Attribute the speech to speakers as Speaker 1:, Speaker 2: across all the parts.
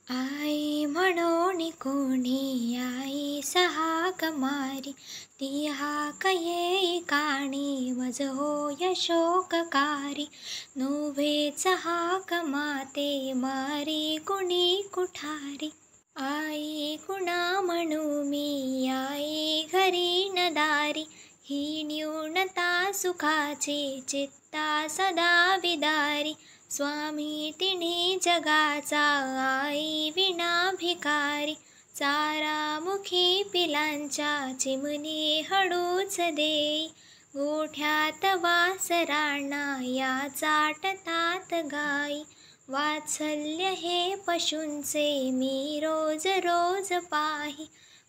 Speaker 1: आई म्हणोनी कोणी आई सहा कमारी, ती हाक येई काणी मज होय शोककारी. नोव्हेच हाक माते मारी कुणी कुठारी. आई कुणा म्हणू मी आई घरी न दारी, ही न्यूनता सुखाची चित्ता सदा विदारी. स्वामी तिन्ही जगाचा आई विना भिकारी, चारामुखी पिलांच्या चिमणी हळूच देई. गोठ्यात वासरांना या चाटतात गाई, वात्सल्य हे पशूंचे मी रोज रोज पाही.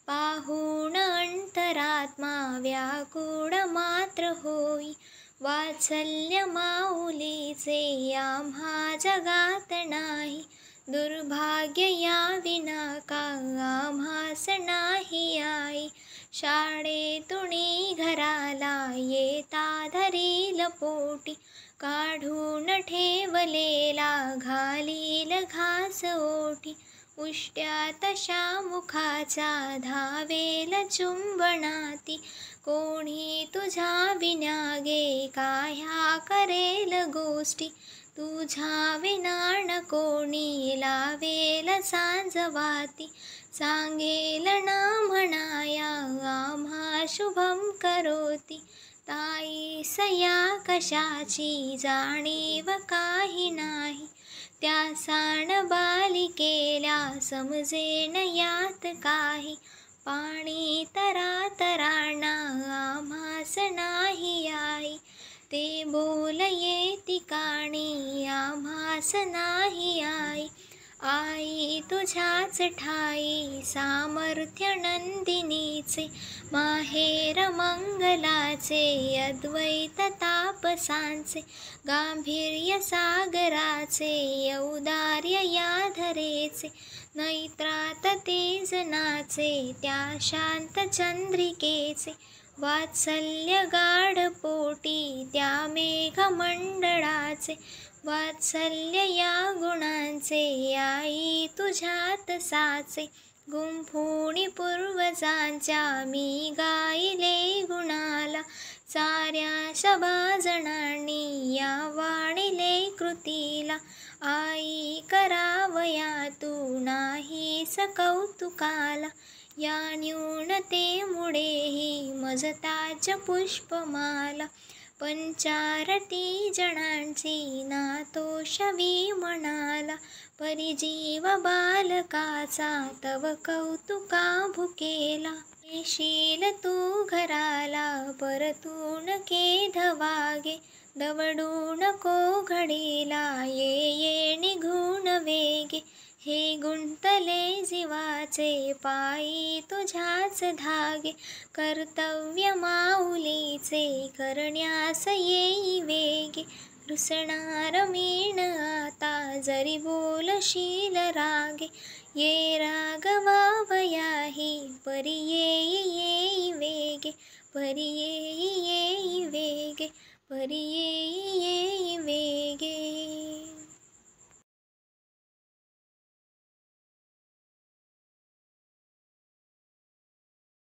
Speaker 1: पाहून अंतरात्मा व्याकुळ मात्र होई, वात्सल्य माऊलीचे आम्हा जगात नाही. दुर्भाग्य या विना का आम्हास नाही आई, शाळेतुनी घराला येता धरील पोटी. काढून ठेवलेला घालील घास ओठी, उष्ट्या तशा मुखाचा धावेल चुंबनाती. कोणी तुझ्या विना काह्या करेल गोष्टी, तुझ्या विना न कोणी लावेल सांजवाती. सांगेल ना म्हणाया आम्हा शुभम करोती, ताईस या कशाची जाणीव काही नाही. त्या सांड बालिकेला समजेन यात काही, पाणी तरातराणा आम्हास नाही आई. ते बोल येती काणी आम्हास नाही आई. आई तुझ्याच ठाई सामर्थ्य नंदिनीचे, माहेर मंगलाचे अद्वैत तापसांचे. गांभीर्य सागराचे औदार्य या धरेचे, नैत्रात तेजनाचे त्या शांत चंद्रिकेचे. वात्सल्य गाढ पोटी त्या मेघमंडळाचे, वात्सल्य या गुणांचे आई तुझ्यात साचे. गुंफुणी पूर्वजांच्या मी गायले गुणाला, साऱ्या सभाजणांनी या वाणिले कृतीला. आई करावया तू नाहीस कौतुकाला, या न्यूनतेमुळेही मजताच पुष्पमाला. पंचारती जणांची नातोषवी म्हणाला, परिजीव बालकाचा तव कौतुका भुकेला. येशील तू घराला परतून खेद वागे, दवडू नको घडीला ये निघून वेगे. हे गुंतले जीवाचे पायी तुझ्याच धागे, कर्तव्य माऊलीचे करण्यास येई वेगे. रुसणार मीण आता जरी बोलशील रागे, ये रागवावयाही परी येई वेगे. परी येई वेगे, परी